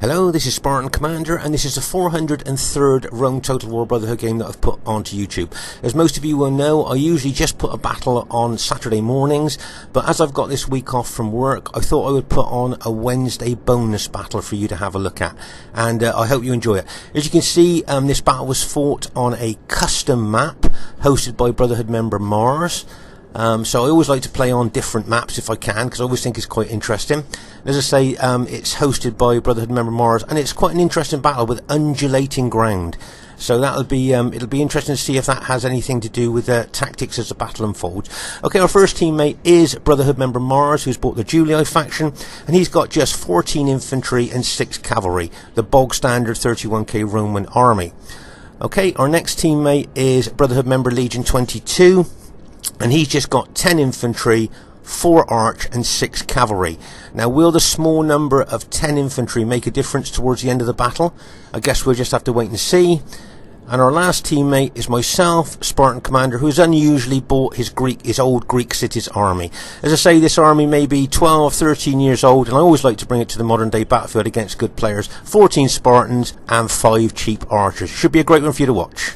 Hello, this is Spartan Commander, and this is the 403rd Rome Total War Brotherhood game that I've put onto YouTube. As most of you will know, I usually just put a battle on Saturday mornings, but as I've got this week off from work, I thought I would put on a Wednesday bonus battle for you to have a look at, and I hope you enjoy it. As you can see, this battle was fought on a custom map hosted by Brotherhood member Mars. So I always like to play on different maps if I can, because I always think it's quite interesting. As I say, it's hosted by Brotherhood member Mars, and it's quite an interesting battle with undulating ground. So that'll be it'll be interesting to see if that has anything to do with tactics as the battle unfolds. Okay, our first teammate is Brotherhood member Mars, who's bought the Julii faction, and he's got just 14 infantry and 6 cavalry, the bog standard 31k Roman army. Okay, our next teammate is Brotherhood member Legion 22. And he's just got 10 infantry, 4 arch and 6 cavalry. Now, will the small number of 10 infantry make a difference towards the end of the battle? I guess we'll just have to wait and see. And our last teammate is myself, Spartan Commander, who's unusually bought his old Greek cities army. As I say, this army may be 12, 13 years old, and I always like to bring it to the modern day battlefield against good players. 14 Spartans and 5 cheap archers. Should be a great one for you to watch.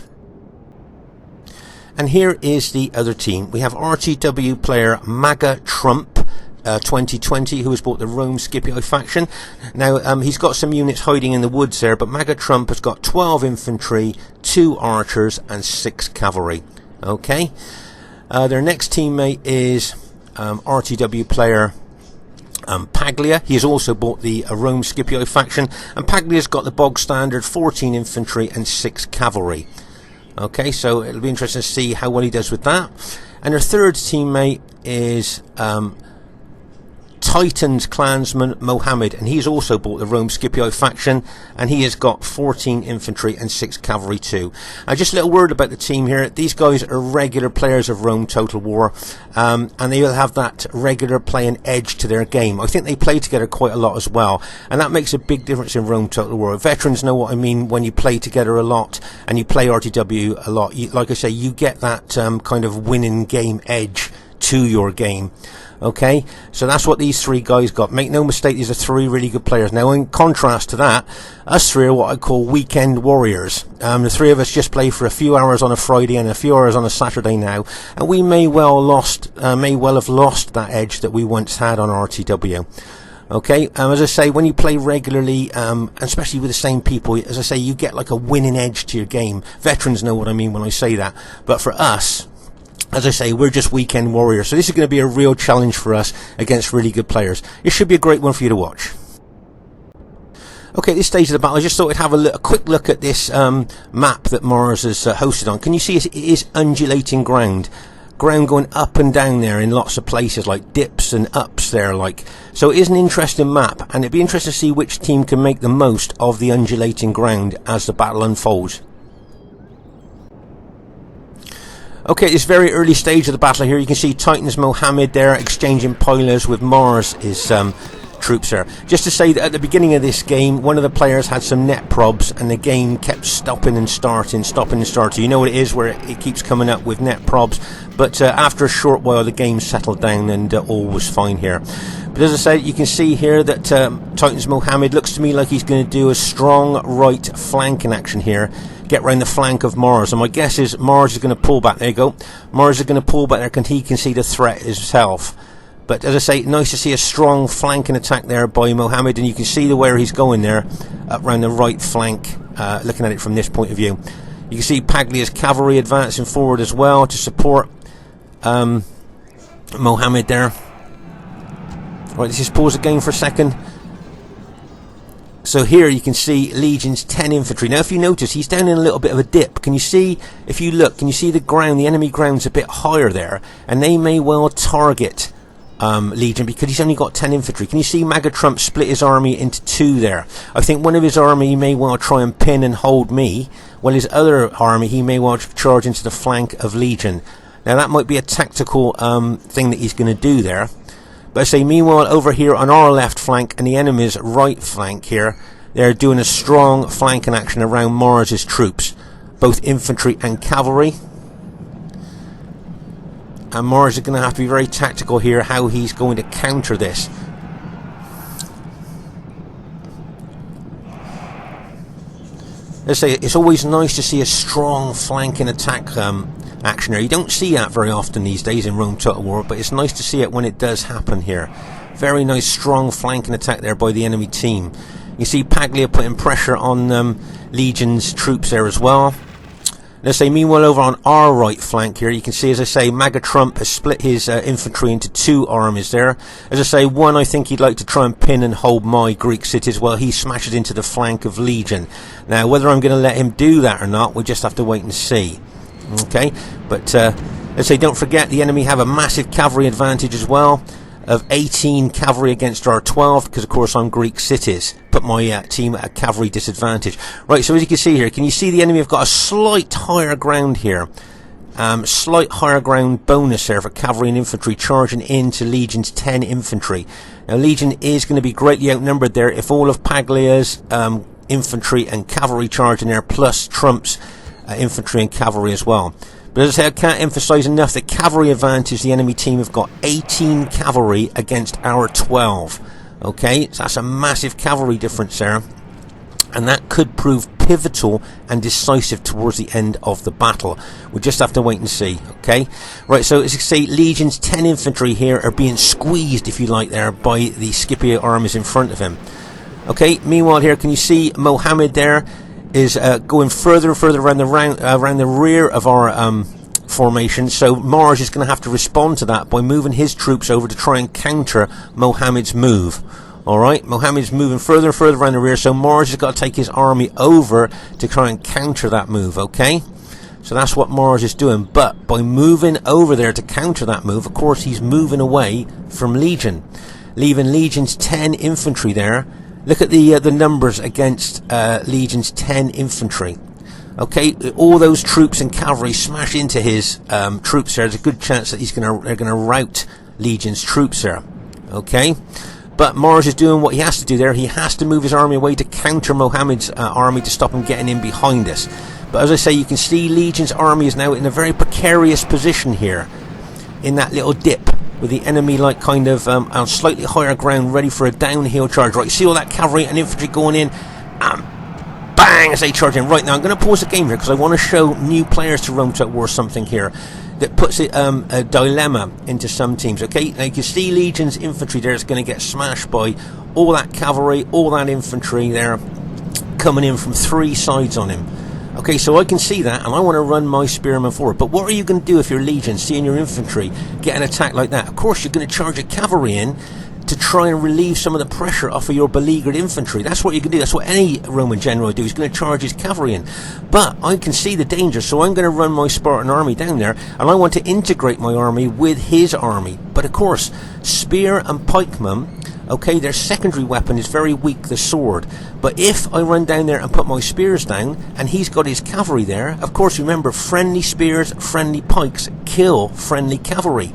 And here is the other team. We have RTW player MAGA Trump 2020, who has bought the Rome Scipio faction. Now, he's got some units hiding in the woods there, but MAGA Trump has got 12 infantry, 2 archers and 6 cavalry. Okay. Their next teammate is RTW player Paglia. He has also bought the Rome Scipio faction, and Paglia's got the bog standard 14 infantry and 6 cavalry. Okay, so it'll be interesting to see how well he does with that. And our third teammate is Titan's clansman Mohammed, and he's also bought the Rome Scipio faction, and he has got 14 infantry and 6 cavalry too. Just a little word about the team here. These guys are regular players of Rome Total War, and they will have that regular playing edge to their game. I think they play together quite a lot as well, and that makes a big difference in Rome Total War. Veterans know what I mean when you play together a lot and you play RTW a lot. Like I say, you get that kind of winning game edge to your game. Okay, so that's what these 3 guys got. Make no mistake, these are 3 really good players. Now, in contrast to that, us 3 are what I call weekend warriors. The 3 of us just play for a few hours on a Friday and a few hours on a Saturday now, and we may well have lost that edge that we once had on RTW. Okay, as I say, when you play regularly, and especially with the same people, as I say, you get like a winning edge to your game. Veterans know what I mean when I say that, but for us, as I say, we're just weekend warriors, so this is going to be a real challenge for us against really good players. It should be a great one for you to watch. Okay, at this stage of the battle, I just thought I'd have a quick look at this map that Mars has hosted on. Can you see it is undulating ground going up and down there in lots of places, like dips and ups there, like. So it is an interesting map, and it'd be interesting to see which team can make the most of the undulating ground as the battle unfolds. Okay, this very early stage of the battle here, you can see Titan's Mohammed there exchanging pilas with Mars' troops there. Just to say that at the beginning of this game, one of the players had some net probs, and the game kept stopping and starting. You know what it is, where it keeps coming up with net probs, but after a short while the game settled down and all was fine here. But as I said, you can see here that Titan's Mohammed looks to me like he's going to do a strong right flanking action here, get round the flank of Mars, and my guess is Mars is going to pull back. There you go. Mars is going to pull back there because he can see the threat himself. But as I say, nice to see a strong flanking attack there by Mohammed, and you can see where he's going there, up round the right flank, looking at it from this point of view. You can see Paglia's cavalry advancing forward as well to support Mohammed there. Right, let's just pause the game for a second. So here you can see Legion's 10 infantry. Now if you notice, he's down in a little bit of a dip. Can you see, if you look, can you see the ground, the enemy ground's a bit higher there, and they may well target Legion because he's only got 10 infantry. Can you see MAGA Trump split his army into 2 there? I think one of his army may well try and pin and hold me, while his other army he may well charge into the flank of Legion. Now that might be a tactical thing that he's going to do there. But I say, meanwhile, over here on our left flank and the enemy's right flank here, they're doing a strong flanking action around Mars' troops, both infantry and cavalry. And Mars is going to have to be very tactical here, how he's going to counter this. Let's say it's always nice to see a strong flanking attack action here. You don't see that very often these days in Rome Total War, but it's nice to see it when it does happen here. Very nice strong flanking attack there by the enemy team. You see Paglia putting pressure on Legion's troops there as well. Let's say meanwhile over on our right flank here, you can see, as I say, Maga Trump has split his infantry into two armies there. As I say, one I think he'd like to try and pin and hold my Greek cities while he smashes into the flank of Legion. Now, whether I'm going to let him do that or not, we'll just have to wait and see. Okay, but let's say, don't forget, the enemy have a massive cavalry advantage as well, of 18 cavalry against our 12, because of course I'm Greek cities. Put my team at a cavalry disadvantage. Right, so as you can see here, can you see the enemy have got a slight higher ground here? Slight higher ground bonus there for cavalry and infantry charging into Legion's 10 infantry. Now Legion is going to be greatly outnumbered there if all of Paglia's infantry and cavalry charging there, plus Trump's infantry and cavalry as well. But as I say, I can't emphasise enough the cavalry advantage the enemy team have got. 18 cavalry against our 12. Okay, so that's a massive cavalry difference there. And that could prove pivotal and decisive towards the end of the battle. We'll just have to wait and see, okay? Right, so as you can see, Legion's 10 infantry here are being squeezed, if you like, there by the Scipio armies in front of him. Okay, meanwhile here, can you see Mohammed there is going further and further around the rear of our formation, so Mars is going to have to respond to that by moving his troops over to try and counter Mohammed's move. Alright, Mohammed's moving further and further around the rear, so Mars has got to take his army over to try and counter that move, okay? So that's what Mars is doing, but by moving over there to counter that move, of course he's moving away from Legion, leaving Legion's 10 infantry there. Look at the numbers against Legion's 10 infantry. Okay, all those troops and cavalry smash into his troops there. There's a good chance that they're gonna rout Legion's troops there. Okay, but Mars is doing what he has to do there. He has to move his army away to counter Mohammed's army to stop him getting in behind us. But as I say, you can see Legion's army is now in a very precarious position here, in that little dip, with the enemy like kind of on slightly higher ground, ready for a downhill charge. Right, see all that cavalry and infantry going in, bang, as they charge in. Right, now I'm going to pause the game here because I want to show new players to Rome Total War something here that puts it, a dilemma into some teams. Okay, now you can see Legion's infantry there is going to get smashed by all that cavalry, all that infantry there coming in from three sides on him. Okay, so I can see that, and I want to run my spearmen forward. But what are you going to do if you're Legion, seeing your infantry get an attack like that? Of course, you're going to charge your cavalry in to try and relieve some of the pressure off of your beleaguered infantry. That's what you can do. That's what any Roman general would do. He's going to charge his cavalry in. But I can see the danger, so I'm going to run my Spartan army down there, and I want to integrate my army with his army. But of course, spear and pikemen, okay, their secondary weapon is very weak, the sword. But if I run down there and put my spears down, and he's got his cavalry there, of course, remember, friendly spears, friendly pikes kill friendly cavalry.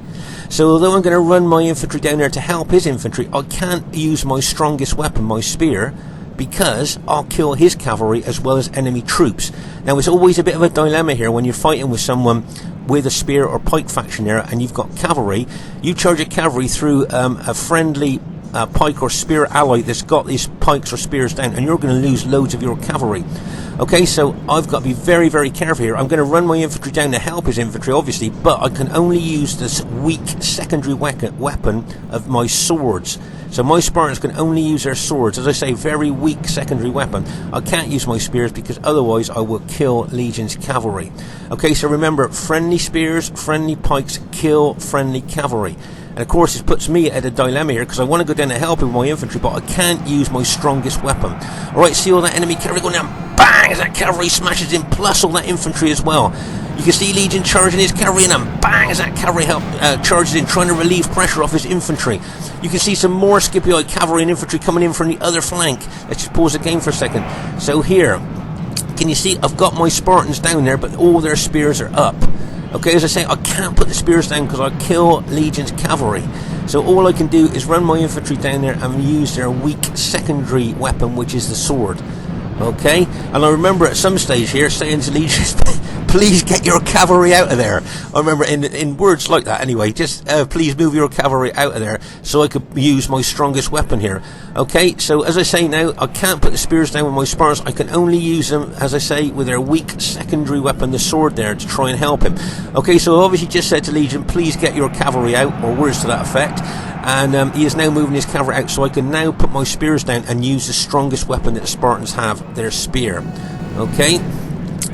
So although I'm going to run my infantry down there to help his infantry, I can't use my strongest weapon, my spear, because I'll kill his cavalry as well as enemy troops. Now, it's always a bit of a dilemma here when you're fighting with someone with a spear or pike faction there, and you've got cavalry. You charge your cavalry through a friendly pike or spear ally that's got these pikes or spears down, and you're going to lose loads of your cavalry. Okay, so I've got to be very, very careful here. I'm going to run my infantry down to help his infantry, obviously, but I can only use this weak secondary weapon of my swords. So my Spartans can only use their swords. As I say, very weak secondary weapon. I can't use my spears because otherwise I will kill Legion's cavalry. Okay, so remember, friendly spears, friendly pikes kill friendly cavalry. And of course, it puts me at a dilemma here because I want to go down to help with my infantry, but I can't use my strongest weapon. Alright, see all that enemy cavalry going down, bang, as that cavalry smashes in, plus all that infantry as well. You can see Legion charging his cavalry in, and bang, as that cavalry charges in, trying to relieve pressure off his infantry. You can see some more Scipio cavalry and infantry coming in from the other flank. Let's just pause the game for a second. So here, can you see, I've got my Spartans down there, but all their spears are up. Okay, as I say, I can't put the spears down because I kill Legion's cavalry. So all I can do is run my infantry down there and use their weak secondary weapon, which is the sword. Okay, and I remember at some stage here saying to Legion's please get your cavalry out of there. I remember in words like that anyway, just please move your cavalry out of there so I could use my strongest weapon here. Okay, so as I say now, I can't put the spears down with my Spartans. I can only use them, as I say, with their weak secondary weapon, the sword there, to try and help him. Okay, so I obviously just said to Legion, please get your cavalry out, or words to that effect. And he is now moving his cavalry out, so I can now put my spears down and use the strongest weapon that the Spartans have, their spear. Okay,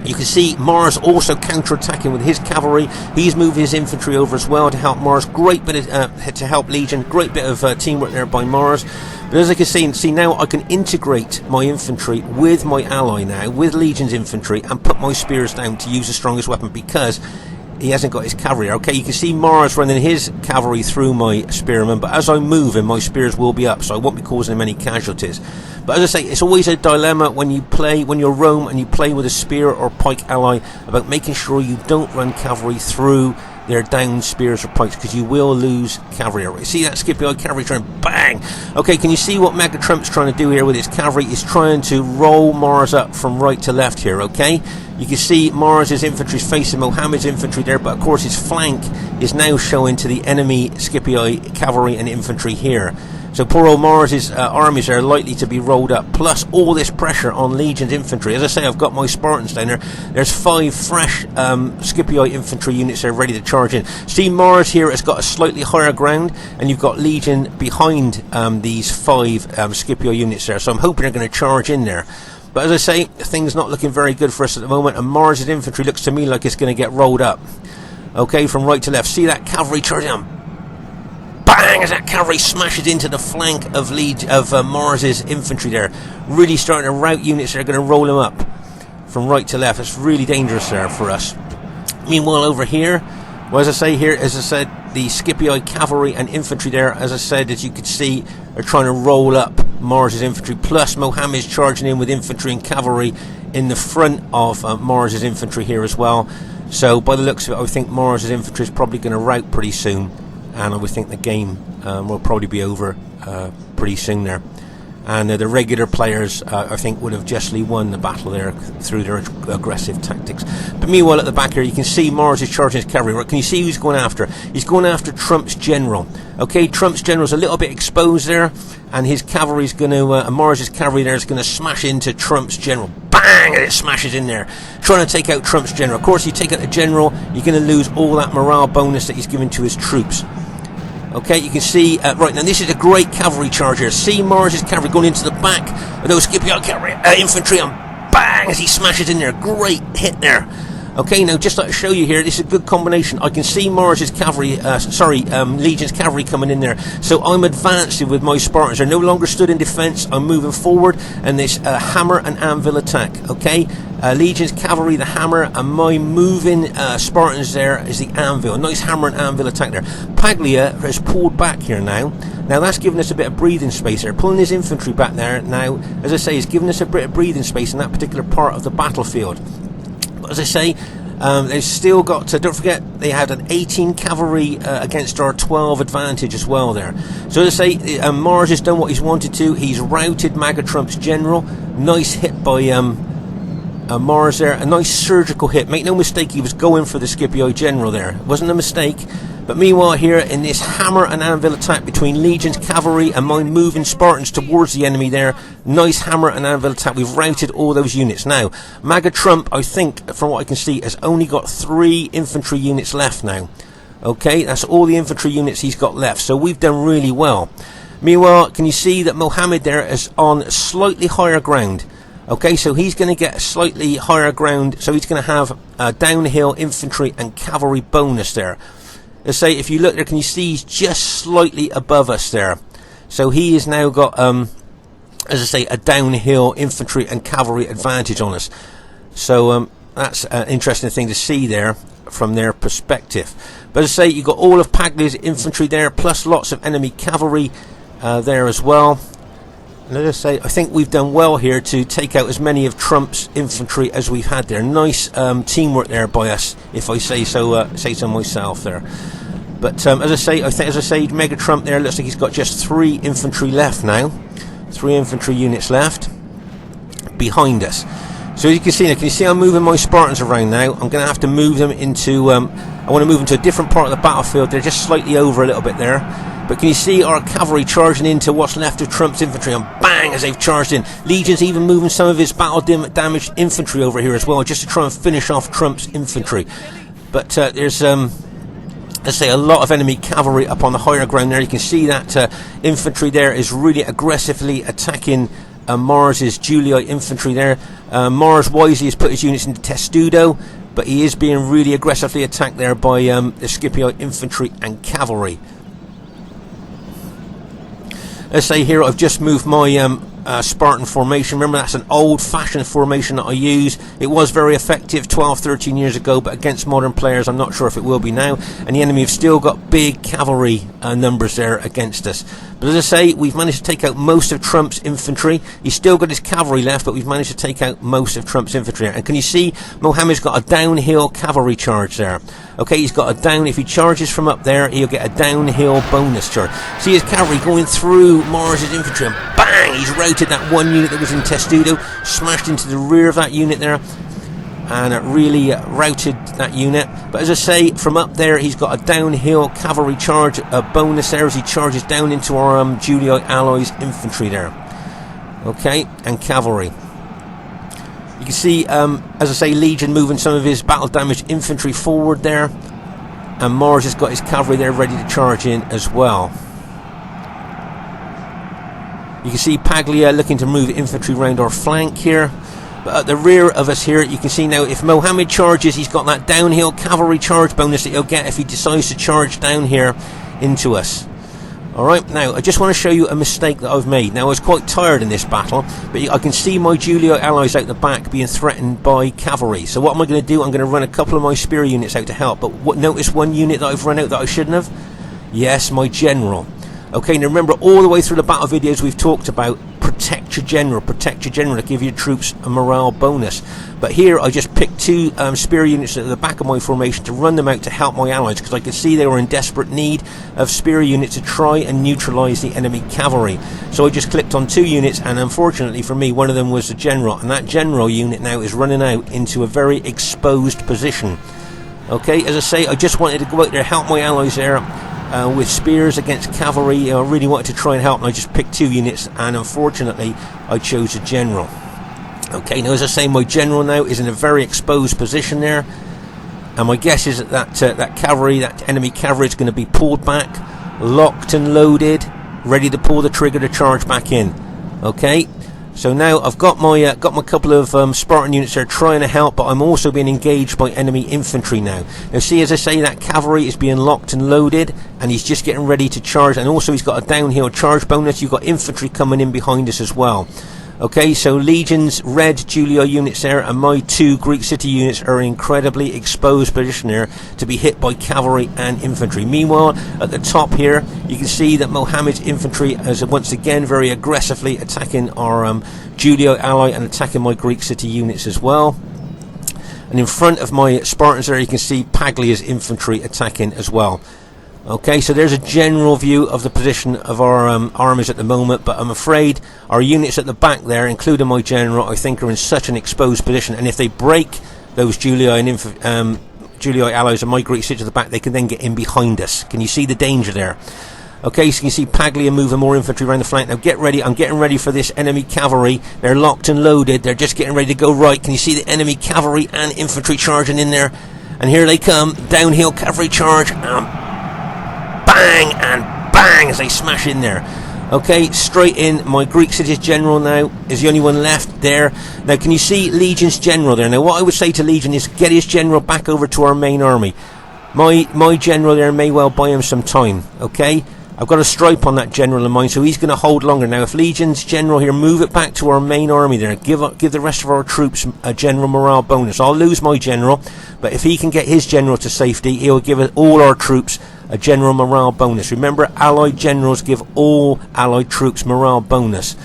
you can see Mars also counter-attacking with his cavalry. He's moving his infantry over as well to help Mars. Great bit of, to help Legion. Great bit of teamwork there by Mars. But as I can see now I can integrate my infantry with my ally now, with Legion's infantry, and put my spears down to use the strongest weapon because he hasn't got his cavalry. Okay, you can see Mars running his cavalry through my spearmen, but as I move him, my spears will be up, so I won't be causing him any casualties. But as I say, it's always a dilemma when you're Rome and you play with a spear or pike ally about making sure you don't run cavalry through their down spears or pikes, because you will lose cavalry. See that Scipio cavalry trying bang? Okay, can you see what Mega Trump's trying to do here with his cavalry? He's trying to roll Mars up from right to left here, okay? You can see Mars's infantry is facing Mohammed's infantry there, but of course his flank is now showing to the enemy Scipio cavalry and infantry here. So poor old Mars's armies are likely to be rolled up, plus all this pressure on Legion's infantry. As I say, I've got my Spartans down there. There's 5 fresh Scipio infantry units there ready to charge in. See, Mars here has got a slightly higher ground, and you've got Legion behind these 5 Scipio units there. So I'm hoping they're going to charge in there. But as I say, things not looking very good for us at the moment, and Mars's infantry looks to me like it's going to get rolled up. Okay, from right to left. See that cavalry charging on. Bang! As that cavalry smashes into the flank of Mars's infantry there. Really starting to rout units that are going to roll them up from right to left. It's really dangerous there for us. Meanwhile over here, well, as I say here, as I said, the Scipio cavalry and infantry there, as I said, as you could see, are trying to roll up Mars's infantry, plus Mohammed's charging in with infantry and cavalry in the front of Mars's infantry here as well. So by the looks of it, I think Mars's infantry is probably going to rout pretty soon, and I would think the game will probably be over pretty soon there. And the regular players, I think, would have justly won the battle there through their aggressive tactics. But meanwhile, at the back here, you can see Mars is charging his cavalry. Right? Can you see who he's going after? He's going after Trump's general. Okay, Trump's general's a little bit exposed there, and his cavalry's going to, Mars's cavalry there is going to smash into Trump's general. Bang! And it smashes in there, trying to take out Trump's general. Of course, you take out the general, you're going to lose all that morale bonus that he's given to his troops. Okay, you can see, right now, this is a great cavalry charge here. See Mars's cavalry going into the back of those Scipio cavalry, infantry, and bang, as he smashes in there. Great hit there. Okay, now just like to show you here, this is a good combination. I can see Mars's cavalry, Legion's cavalry coming in there. So I'm advancing with my Spartans. They're no longer stood in defense. I'm moving forward, and this hammer and anvil attack. Okay, Legion's cavalry, the hammer, and my moving Spartans there is the anvil. A nice hammer and anvil attack there. Paglia has pulled back here now. Now that's giving us a bit of breathing space there. Pulling his infantry back there now, as I say, is giving us a bit of breathing space in that particular part of the battlefield. But as I say, they've still got to, don't forget, they had an 18 cavalry against our 12 advantage as well there. So as I say, Mars has done what he's wanted to. He's routed Trump's general. Nice hit by Mars there. A nice surgical hit. Make no mistake, he was going for the Scipio general there. It wasn't a mistake. But meanwhile here, in this hammer and anvil attack between Legion's cavalry and my moving Spartans towards the enemy there, nice hammer and anvil attack. We've routed all those units. Now, Trump, I think, from what I can see, has only got 3 infantry units left now. Okay, that's all the infantry units he's got left. So we've done really well. Meanwhile, can you see that Mohammed there is on slightly higher ground? Okay, so he's going to get a slightly higher ground. So he's going to have a downhill infantry and cavalry bonus there. Let's say, if you look there, can you see he's just slightly above us there? So he has now got, as I say, a downhill infantry and cavalry advantage on us. So that's an interesting thing to see there from their perspective. But as I say, you've got all of Paglia's infantry there, plus lots of enemy cavalry there as well. And as I say, I think we've done well here to take out as many of Trump's infantry as we've had there. Nice teamwork there by us, if I say so myself there. But as I say, Mega Trump there looks like he's got just 3 infantry left now. 3 infantry units left behind us. So as you can see now, can you see I'm moving my Spartans around now? I'm going to have to move them into, I want to move them to a different part of the battlefield. They're just slightly over a little bit there. But can you see our cavalry charging into what's left of Trump's infantry, and bang, as they've charged in. Legion's even moving some of his battle damaged infantry over here as well, just to try and finish off Trump's infantry. But there's, let's say, a lot of enemy cavalry up on the higher ground there. You can see that infantry there is really aggressively attacking Mars's Julii infantry there. Mars wisely has put his units into Testudo, but he is being really aggressively attacked there by the Scipio infantry and cavalry. Let's say here I've just moved my Spartan formation. Remember, that's an old-fashioned formation that I use. It was very effective 12-13 years ago, but against modern players I'm not sure if it will be now. And the enemy have still got big cavalry numbers there against us. But as I say, we've managed to take out most of Trump's infantry. He's still got his cavalry left, but we've managed to take out most of Trump's infantry. And can you see Mohammed's got a downhill cavalry charge there? Okay, he's got a down. If he charges from up there, he'll get a downhill bonus charge. See his cavalry going through Mars's infantry, and bang, he's routed that one unit that was in Testudo, smashed into the rear of that unit there, and it really routed that unit. But as I say, from up there he's got a downhill cavalry charge, a bonus there as he charges down into our Julii allies infantry there. Okay, and cavalry. You can see, as I say, Legion moving some of his battle damaged infantry forward there, and Mars has got his cavalry there ready to charge in as well. You can see Paglia looking to move infantry around our flank here. But at the rear of us here, you can see now, if Mohammed charges, he's got that downhill cavalry charge bonus that he'll get if he decides to charge down here into us. Alright, now I just want to show you a mistake that I've made. Now I was quite tired in this battle, but I can see my Julii allies out the back being threatened by cavalry. So what am I going to do? I'm going to run a couple of my spear units out to help. But notice one unit that I've run out that I shouldn't have? Yes, my general. Okay, now remember, all the way through the battle videos we've talked about protect your general to give your troops a morale bonus. But here I just picked two spear units at the back of my formation to run them out to help my allies, because I could see they were in desperate need of spear units to try and neutralise the enemy cavalry. So I just clicked on two units, and unfortunately for me, one of them was the general, and that general unit now is running out into a very exposed position. Okay, as I say, I just wanted to go out there, help my allies there with spears against cavalry. I really wanted to try and help, and I just picked two units, and unfortunately I chose a general. Okay, now as I say, my general now is in a very exposed position there, and my guess is that that cavalry, that enemy cavalry, is going to be pulled back, locked and loaded, ready to pull the trigger to charge back in. Okay, so now I've got my couple of Spartan units there trying to help, but I'm also being engaged by enemy infantry now. Now see, as I say, that cavalry is being locked and loaded, and he's just getting ready to charge, and also he's got a downhill charge bonus. You've got infantry coming in behind us as well. Okay, so Legion's red Julii units there, and my two Greek city units are in incredibly exposed position there to be hit by cavalry and infantry. Meanwhile, at the top here, you can see that Mohammed's infantry is once again very aggressively attacking our Julii ally and attacking my Greek city units as well. And in front of my Spartans there, you can see Paglia's infantry attacking as well. Okay, so there's a general view of the position of our armies at the moment, but I'm afraid our units at the back there, including my general, I think are in such an exposed position, and if they break those Julii and Julii allies and my Greek cities at the back, they can then get in behind us. Can you see the danger there? Okay, so you can see Paglia moving more infantry around the flank. Now get ready, I'm getting ready for this enemy cavalry. They're locked and loaded, they're just getting ready to go right. Can you see the enemy cavalry and infantry charging in there? And here they come, downhill cavalry charge, bang and bang as they smash in there. Okay, straight in. My Greek city's general now is the only one left there. Now can you see Legion's general there? Now what I would say to Legion is get his general back over to our main army. My general there may well buy him some time. Okay, I've got a stripe on that general in mind, so he's going to hold longer. Now if Legion's general here, move it back to our main army there, give the rest of our troops a general morale bonus. I'll lose my general, but if he can get his general to safety, he'll give all our troops a general morale bonus. Remember, allied generals give all allied troops morale bonus.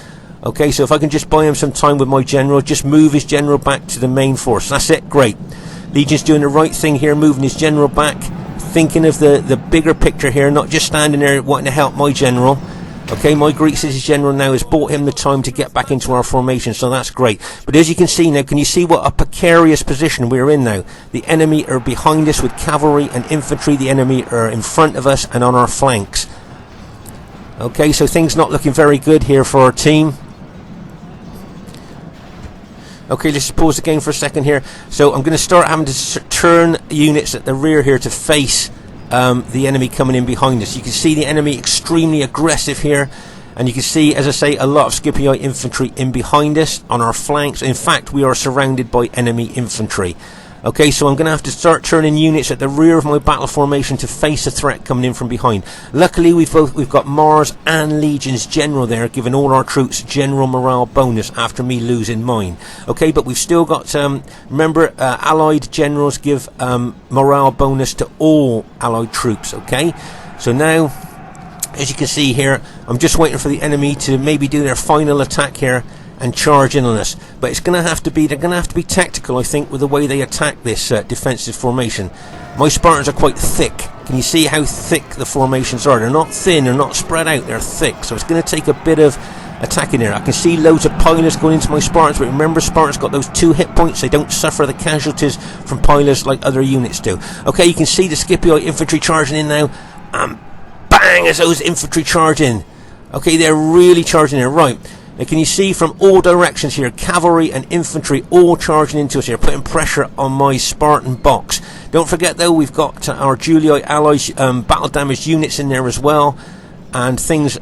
Okay, so if I can just buy him some time with my general, just move his general back to the main force. That's it, great. Legion's doing the right thing here, moving his general back, thinking of the bigger picture here, not just standing there wanting to help my general. Okay, my Greek city general now has bought him the time to get back into our formation, so that's great. But as you can see now, can you see what a precarious position we're in now? The enemy are behind us with cavalry and infantry. The enemy are in front of us and on our flanks. Okay, so things not looking very good here for our team. Okay, let's pause the game for a second here. So I'm going to start having to turn units at the rear here to face the enemy coming in behind us. You can see the enemy extremely aggressive here, and you can see, as I say, a lot of Scipio infantry in behind us on our flanks. In fact, we are surrounded by enemy infantry. Okay, so I'm going to have to start turning units at the rear of my battle formation to face a threat coming in from behind. Luckily, we've got Mars and Legion's general there, giving all our troops general morale bonus after me losing mine. Okay, but we've still got, remember, allied generals give morale bonus to all allied troops. Okay, so now, as you can see here, I'm just waiting for the enemy to maybe do their final attack here and charge in on us, but it's going to have to be, they're going to have to be tactical, I think, with the way they attack this defensive formation. My Spartans are quite thick. Can you see how thick the formations are? They're not thin, they're not spread out, they're thick, so it's going to take a bit of attacking there. I can see loads of pilots going into my Spartans, but remember, Spartans got those 2 hit points. They don't suffer the casualties from pilots like other units do. Okay, you can see the Scipio infantry charging in now, and bang, as those infantry charge in. Okay, they're really charging in, right. Now, can you see from all directions here, cavalry and infantry all charging into us here, putting pressure on my Spartan box. Don't forget though, we've got our Julii allies battle damaged units in there as well, and things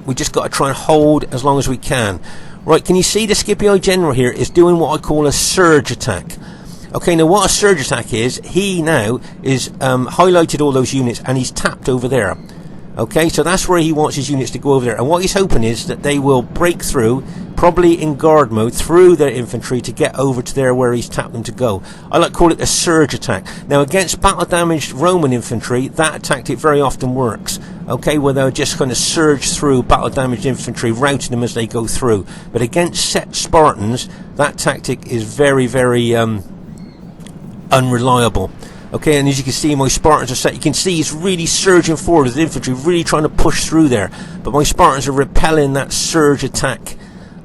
we just got to try and hold as long as we can. Right, can you see the Scipio general here is doing what I call a surge attack. Okay, now what a surge attack is, he now is highlighted all those units and he's tapped over there. Okay, so that's where he wants his units to go over there, and what he's hoping is that they will break through, probably in guard mode, through their infantry to get over to there where he's tapped them to go. I like to call it a surge attack. Now, against battle damaged Roman infantry, that tactic very often works. Okay, where they'll just kind of surge through battle damaged infantry, routing them as they go through. But against set Spartans, that tactic is very, very unreliable. Okay, and as you can see, my Spartans are set. You can see he's really surging forward with infantry, really trying to push through there. But my Spartans are repelling that surge attack.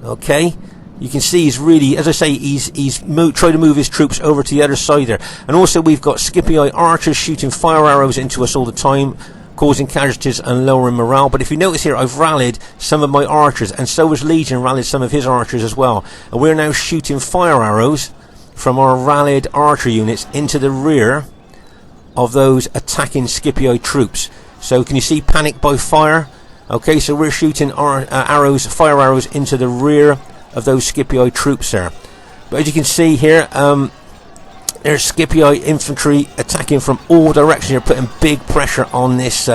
Okay, you can see he's really, as I say, he's trying to move his troops over to the other side there. And also we've got Scipii archers shooting fire arrows into us all the time, causing casualties and lowering morale. But if you notice here, I've rallied some of my archers, and so has Legion rallied some of his archers as well. And we're now shooting fire arrows from our rallied archer units into the rear of those attacking Scipio troops. So can you see panic by fire? Okay, so we're shooting our fire arrows into the rear of those Scipio troops there. But as you can see here, there's Scipio infantry attacking from all directions. You're putting big pressure on this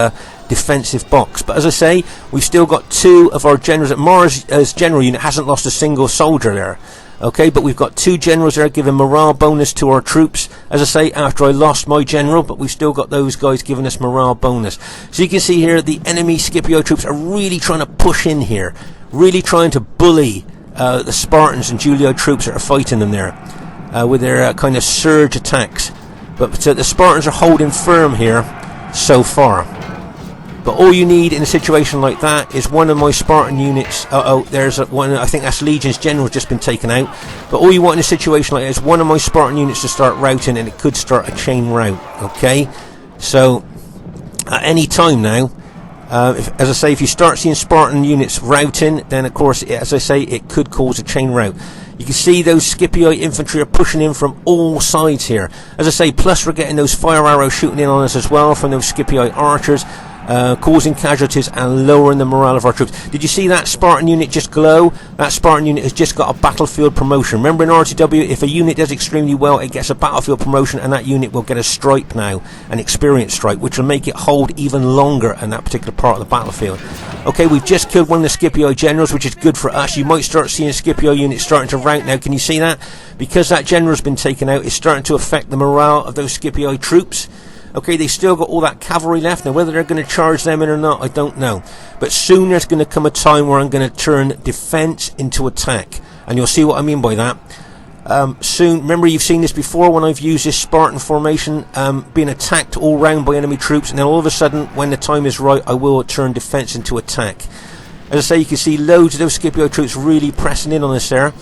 defensive box. But as I say, we've still got 2 of our generals. Mars' general unit hasn't lost a single soldier there. Okay, but we've got 2 generals there giving morale bonus to our troops. As I say, after I lost my general, but we've still got those guys giving us morale bonus. So you can see here, the enemy Scipio troops are really trying to push in here, really trying to bully the Spartans and Julii troops that are fighting them there with their kind of surge attacks. But the Spartans are holding firm here so far. But all you need in a situation like that is one of my Spartan units. There's one. I think that's Legion's general just been taken out. But all you want in a situation like that is one of my Spartan units to start routing, and it could start a chain rout. Okay, so at any time now, as I say, if you start seeing Spartan units routing, then of course, as I say, it could cause a chain rout. You can see those Scipii infantry are pushing in from all sides here. As I say, plus we're getting those fire arrows shooting in on us as well from those Scipii archers. Causing casualties and lowering the morale of our troops. Did you see that Spartan unit just glow? That Spartan unit has just got a battlefield promotion. Remember in RTW, if a unit does extremely well, it gets a battlefield promotion, and that unit will get a stripe now, an experience stripe, which will make it hold even longer in that particular part of the battlefield. Okay, we've just killed one of the Scipio generals, which is good for us. You might start seeing Scipio units starting to rout now. Can you see that? Because that general's been taken out, it's starting to affect the morale of those Scipio troops. Okay, they still got all that cavalry left. Now, whether they're going to charge them in or not, I don't know. But soon there's going to come a time where I'm going to turn defense into attack. And you'll see what I mean by that. Soon, remember you've seen this before when I've used this Spartan formation, being attacked all round by enemy troops. And then all of a sudden, when the time is right, I will turn defense into attack. As I say, you can see loads of those Scipio troops really pressing in on us there.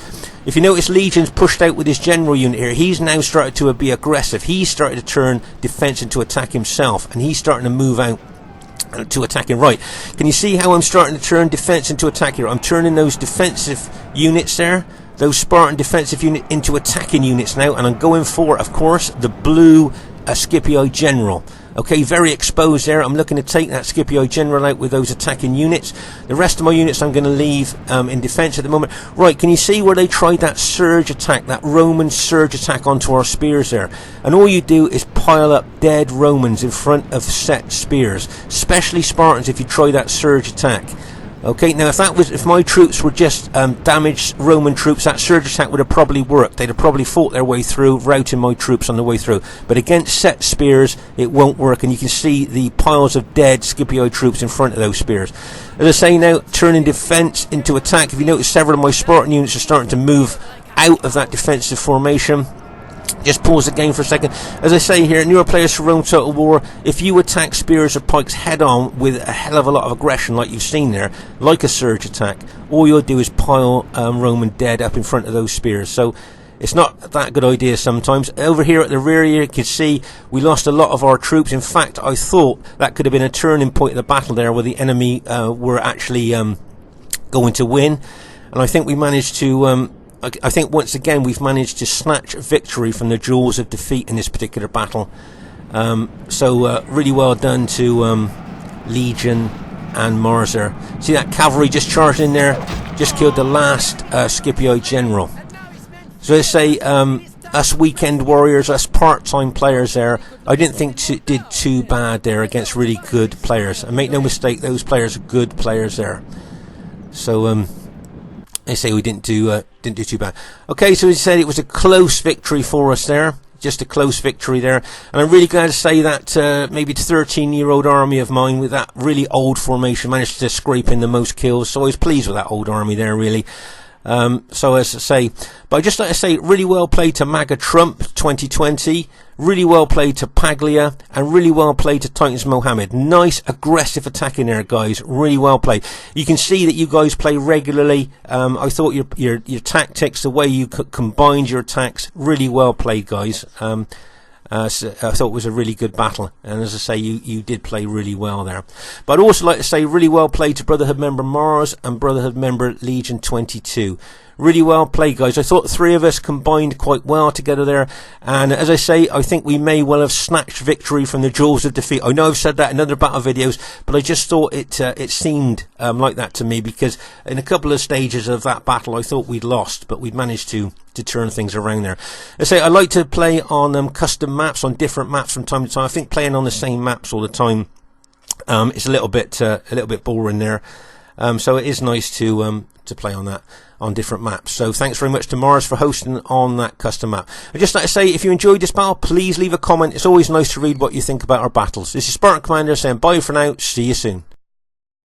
If you notice, Legion's pushed out with his general unit here. He's now started to be aggressive. He's started to turn defence into attack himself, and he's starting to move out to attacking right. Can you see how I'm starting to turn defence into attack here? I'm turning those defensive units there, those Spartan defensive unit, into attacking units now, and I'm going for, of course, the blue Scipio general. Okay, very exposed there. I'm looking to take that Scipio general out with those attacking units. The rest of my units I'm going to leave in defence at the moment. Right, can you see where they tried that surge attack, that Roman surge attack onto our spears there? And all you do is pile up dead Romans in front of set spears, especially Spartans if you try that surge attack. Okay, now if my troops were just damaged Roman troops, that surge attack would have probably worked. They'd have probably fought their way through, routing my troops on the way through. But against set spears, it won't work, and you can see the piles of dead Scipio troops in front of those spears. As I say now, turning defence into attack. If you notice, several of my Spartan units are starting to move out of that defensive formation. Just pause the game for a second. As I say here, newer players for Rome Total War, if you attack spears or pikes head on with a hell of a lot of aggression like you've seen there, like a surge attack, all you'll do is pile Roman dead up in front of those spears. So it's not that good idea sometimes. Over here at the rear, you can see we lost a lot of our troops. In fact, I thought that could have been a turning point of the battle there, where the enemy were actually going to win. And I think we managed to... I think once again we've managed to snatch victory from the jaws of defeat in this particular battle. So really well done to Legion and Marzer. See that cavalry just charged in there, just killed the last Scipio general. So I say, us weekend warriors, us part-time players there, I didn't think did too bad there against really good players. And make no mistake, those players are good players there. So they say we didn't do too bad. Okay, so as I said, it was a close victory for us there. Just a close victory there. And I'm really glad to say that maybe the 13-year-old army of mine with that really old formation managed to scrape in the most kills. So I was pleased with that old army there, really. So as I say, but I just like to say, really well played to MAGA Trump 2020, really well played to Paglia, and really well played to Titans Mohammed. Nice aggressive attack in there, guys. Really well played. You can see that you guys play regularly. I thought your tactics, the way you combined your attacks, really well played, guys. So I thought it was a really good battle, and as I say, you did play really well there. But I'd also like to say really well played to Brotherhood member Mars and Brotherhood member Legion 22. Really well played, guys. I thought the three of us combined quite well together there, and as I say, I think we may well have snatched victory from the jaws of defeat. I know I've said that in other battle videos, but I just thought it seemed like that to me, because in a couple of stages of that battle I thought we'd lost, but we'd managed to turn things around there. I say I like to play on custom maps, on different maps from time to time. I think playing on the same maps all the time it's a little bit boring there. So it is nice to play on different maps. So thanks very much to Mars for hosting on that custom map. I'd just like to say, if you enjoyed this battle, please leave a comment. It's always nice to read what you think about our battles. This is Spartan Commander saying bye for now. See you soon.